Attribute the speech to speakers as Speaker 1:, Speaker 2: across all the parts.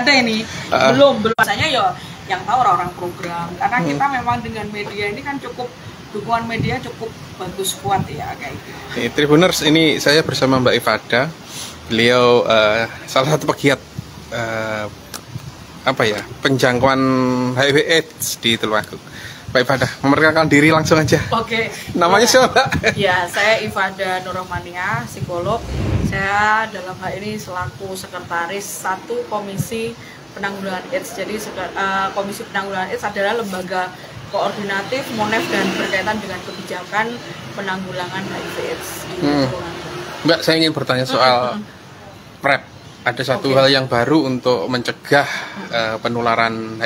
Speaker 1: ada ini. Belum biasanya ya yang tahu orang-orang program. Karena kita memang dengan media ini kan cukup, dukungan media cukup bagus, kuat ya kayak gitu.
Speaker 2: Tribuners, ini saya bersama Mbak Ifada. Beliau salah satu pegiat penjangkauan HIV/AIDS di Tulungagung. Mbak Ifada, memperkenalkan diri langsung aja.
Speaker 1: Oke.
Speaker 2: Namanya siapa?
Speaker 1: Ya, saya Ifada Nurrahmania, psikolog. Saya dalam hal ini selaku sekretaris 1 Komisi Penanggulangan AIDS. Jadi Komisi Penanggulangan AIDS adalah lembaga koordinatif MONEF dan berkaitan dengan kebijakan penanggulangan HIV/AIDS.
Speaker 2: Mbak, saya ingin bertanya soal PrEP. Ada satu hal yang baru untuk mencegah penularan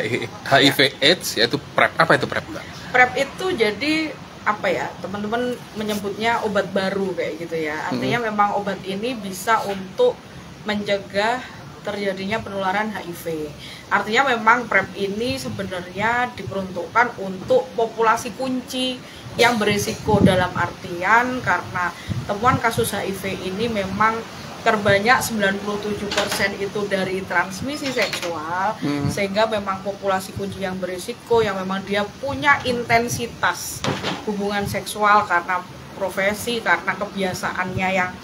Speaker 2: HIV/AIDS, yaitu PrEP. Apa itu PrEP, Mbak?
Speaker 1: PrEP itu jadi apa ya, teman-teman menyebutnya obat baru kayak gitu ya. Artinya memang obat ini bisa untuk mencegah terjadinya penularan HIV. Artinya memang PrEP ini sebenarnya diperuntukkan untuk populasi kunci yang berisiko, dalam artian karena temuan kasus HIV ini memang terbanyak 97% itu dari transmisi seksual, sehingga memang populasi kunci yang berisiko, yang memang dia punya intensitas hubungan seksual karena profesi, karena kebiasaannya yang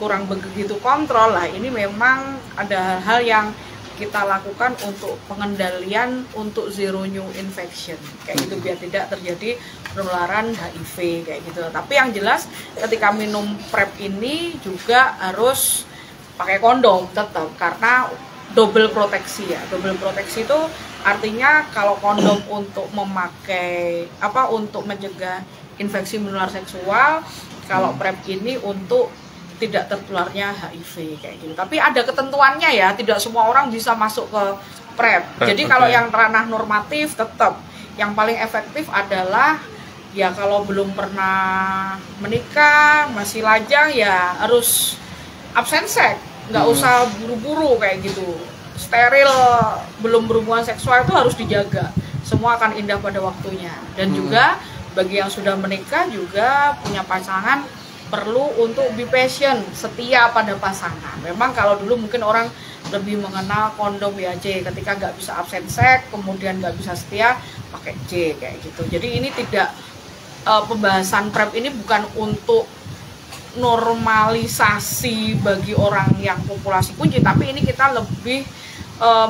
Speaker 1: kurang begitu kontrol lah. Ini memang ada hal-hal yang kita lakukan untuk pengendalian, untuk zero new infection kayak gitu, biar tidak terjadi penularan HIV kayak gitu. Tapi yang jelas ketika minum PrEP ini juga harus pakai kondom tetap, karena double proteksi ya. Double proteksi itu artinya kalau kondom untuk memakai untuk mencegah infeksi menular seksual, kalau PrEP ini untuk tidak tertularnya HIV kayak gitu. Tapi ada ketentuannya ya, tidak semua orang bisa masuk ke PrEP. Jadi kalau yang ranah normatif tetap yang paling efektif adalah ya kalau belum pernah menikah, masih lajang ya harus absen seks, nggak usah buru-buru kayak gitu. Steril, belum berhubungan seksual itu harus dijaga. Semua akan indah pada waktunya. Dan juga bagi yang sudah menikah juga punya pasangan, perlu untuk be patient, setia pada pasangan. Memang kalau dulu mungkin orang lebih mengenal kondom ya J, ketika nggak bisa absen seks, kemudian nggak bisa setia, pakai J kayak gitu. Jadi ini tidak, pembahasan PrEP ini bukan untuk normalisasi bagi orang yang populasi kunci, tapi ini kita lebih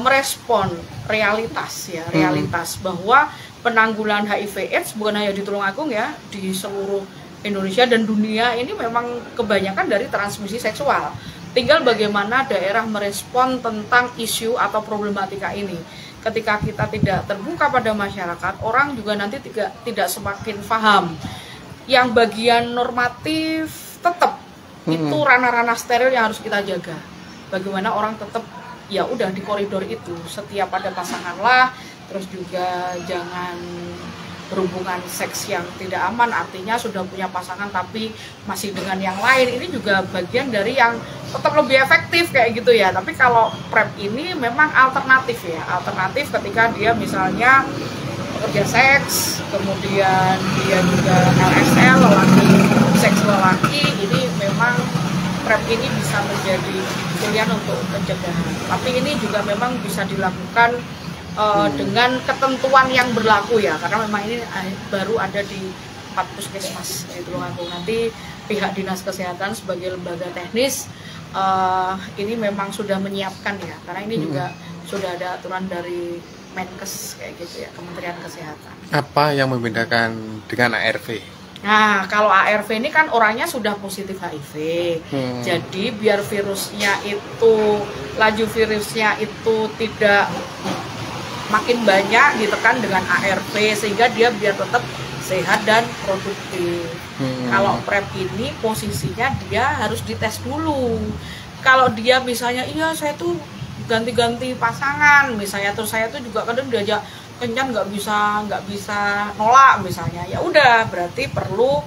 Speaker 1: merespon realitas ya, realitas bahwa penanggulangan HIV/AIDS bukan hanya di Tulungagung ya, di seluruh Indonesia dan dunia ini memang kebanyakan dari transmisi seksual. Tinggal bagaimana daerah merespon tentang isu atau problematika ini. Ketika kita tidak terbuka pada masyarakat, orang juga nanti tidak semakin paham. Yang bagian normatif tetap itu ranah-ranah steril yang harus kita jaga. Bagaimana orang tetap ya udah di koridor itu, setia pada pasangan lah, terus juga jangan berhubungan seks yang tidak aman, artinya sudah punya pasangan tapi masih dengan yang lain. Ini juga bagian dari yang tetap lebih efektif kayak gitu ya. Tapi kalau PrEP ini memang alternatif ya, alternatif ketika dia misalnya bekerja seks, kemudian dia juga LSL, lelaki seks lelaki, ini memang PrEP ini bisa menjadi pilihan untuk pencegahan. Tapi ini juga memang bisa dilakukan dengan ketentuan yang berlaku ya, karena memang ini baru ada di 4 puskesmas di Tulungagung. Nanti pihak dinas kesehatan sebagai lembaga teknis ini memang sudah menyiapkan ya, karena ini juga sudah ada aturan dari Menkes kayak gitu ya, Kementerian Kesehatan.
Speaker 2: Apa yang membedakan dengan ARV?
Speaker 1: Nah, kalau ARV ini kan orangnya sudah positif HIV. Jadi biar virusnya itu, laju virusnya itu tidak makin banyak ditekan dengan ARV, sehingga dia biar tetap sehat dan produktif. Kalau PrEP ini posisinya dia harus dites dulu. Kalau dia misalnya iya saya tuh ganti-ganti pasangan misalnya, terus saya tuh juga kadang diajak kencan nggak bisa nolak misalnya, ya udah berarti perlu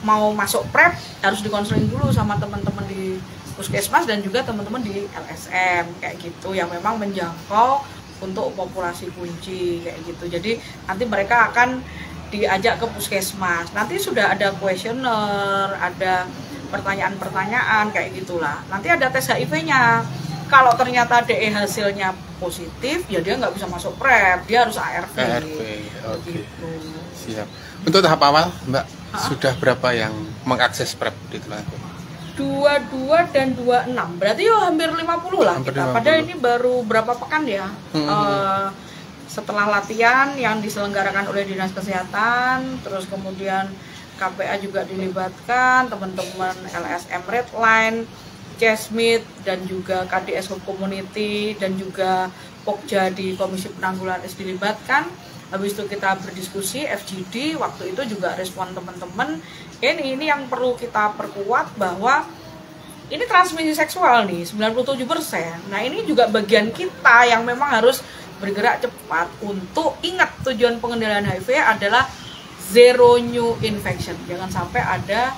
Speaker 1: mau masuk PrEP harus dikonseling dulu sama teman-teman di puskesmas dan juga teman-teman di LSM kayak gitu, yang memang menjangkau untuk populasi kunci kayak gitu. Jadi nanti mereka akan diajak ke puskesmas, nanti sudah ada kuesioner, ada pertanyaan-pertanyaan kayak gitulah. Nanti ada tes HIV-nya. Kalau ternyata DE hasilnya positif, ya dia nggak bisa masuk PrEP, dia harus ARV.
Speaker 2: Oke.
Speaker 1: Gitu.
Speaker 2: Siap. Untuk tahap awal, Mbak, sudah berapa yang mengakses PrEP di Tulungagung?
Speaker 1: 22 dan 26, berarti hampir 50 lah
Speaker 2: Hampir
Speaker 1: kita.
Speaker 2: 50.
Speaker 1: Padahal ini baru berapa pekan ya, setelah latihan yang diselenggarakan oleh Dinas Kesehatan, terus kemudian KPA juga dilibatkan, teman-teman LSM Redline, CESMID, dan juga KDS Hub Community, dan juga Pokja di Komisi Penanggulangan AIDS dilibatkan. Habis itu kita berdiskusi, FGD, waktu itu juga respon teman-teman, ini yang perlu kita perkuat bahwa ini transmisi seksual nih, 97%. Nah ini juga bagian kita yang memang harus bergerak cepat untuk ingat tujuan pengendalian HIV adalah zero new infection. Jangan sampai ada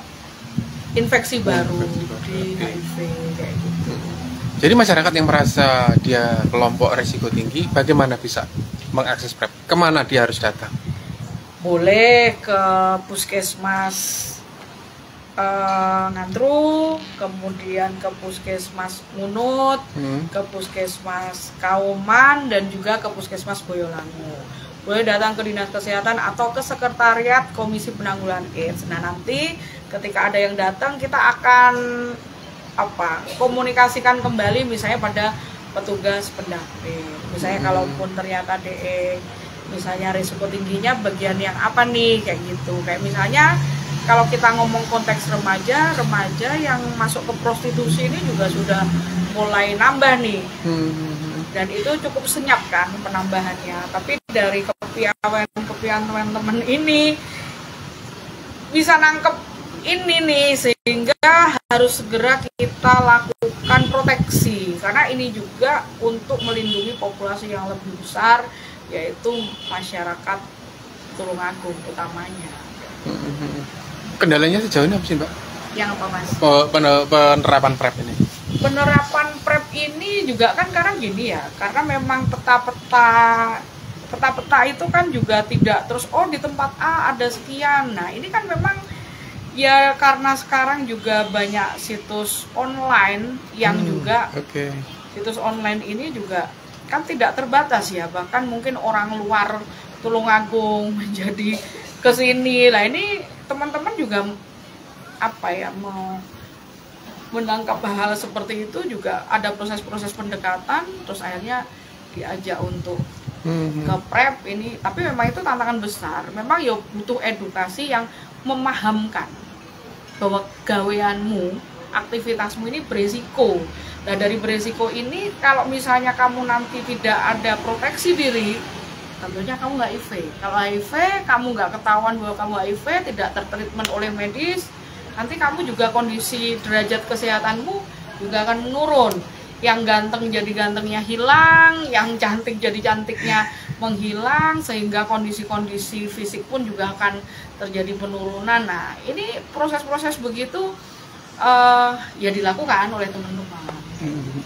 Speaker 1: infeksi baru di HIV kayak gitu.
Speaker 2: Jadi masyarakat yang merasa dia kelompok resiko tinggi, bagaimana bisa mengakses PrEP? Kemana dia harus datang?
Speaker 1: Boleh ke puskesmas Ngantru, kemudian ke puskesmas Munut, ke puskesmas Kauman, dan juga ke puskesmas Boyolangu. Boleh datang ke Dinas Kesehatan atau ke Sekretariat Komisi Penanggulangan AIDS. Nah nanti ketika ada yang datang kita akan komunikasikan kembali misalnya pada petugas pendamping. Misalnya kalaupun ternyata DE misalnya risiko tingginya bagian yang apa nih kayak gitu. Kayak misalnya kalau kita ngomong konteks remaja yang masuk ke prostitusi ini juga sudah mulai nambah nih. Dan itu cukup senyap kan penambahannya. Tapi dari kepiawaian teman-teman ini bisa nangkep ini nih, sehingga harus segera kita lakukan proteksi. Karena ini juga untuk melindungi populasi yang lebih besar, yaitu masyarakat Tulungagung utamanya.
Speaker 2: Kendalanya sejauh ini apa sih, Mbak?
Speaker 1: Yang apa, Mas?
Speaker 2: Penerapan PrEP ini?
Speaker 1: Penerapan PrEP ini juga kan karena gini ya, karena memang peta-peta itu kan juga tidak terus di tempat A ada sekian. Nah ini kan memang ya karena sekarang juga banyak situs online yang juga situs online ini juga kan tidak terbatas ya, bahkan mungkin orang luar Tulungagung menjadi kesini. Nah ini teman-teman juga mau menangkap hal seperti itu, juga ada proses-proses pendekatan, terus akhirnya diajak untuk ke PrEP ini. Tapi memang itu tantangan besar, memang ya butuh edukasi yang memahamkan bahwa gaweanmu, aktivitasmu ini beresiko. Nah dari beresiko ini kalau misalnya kamu nanti tidak ada proteksi diri, tentunya kamu nggak HIV. Kalau HIV kamu nggak ketahuan bahwa kamu HIV, tidak tertreatment oleh medis, nanti kamu juga kondisi derajat kesehatanmu juga akan menurun. Yang ganteng jadi gantengnya hilang, yang cantik jadi cantiknya menghilang, sehingga kondisi-kondisi fisik pun juga akan terjadi penurunan. Nah ini proses-proses begitu ya dilakukan oleh teman-teman.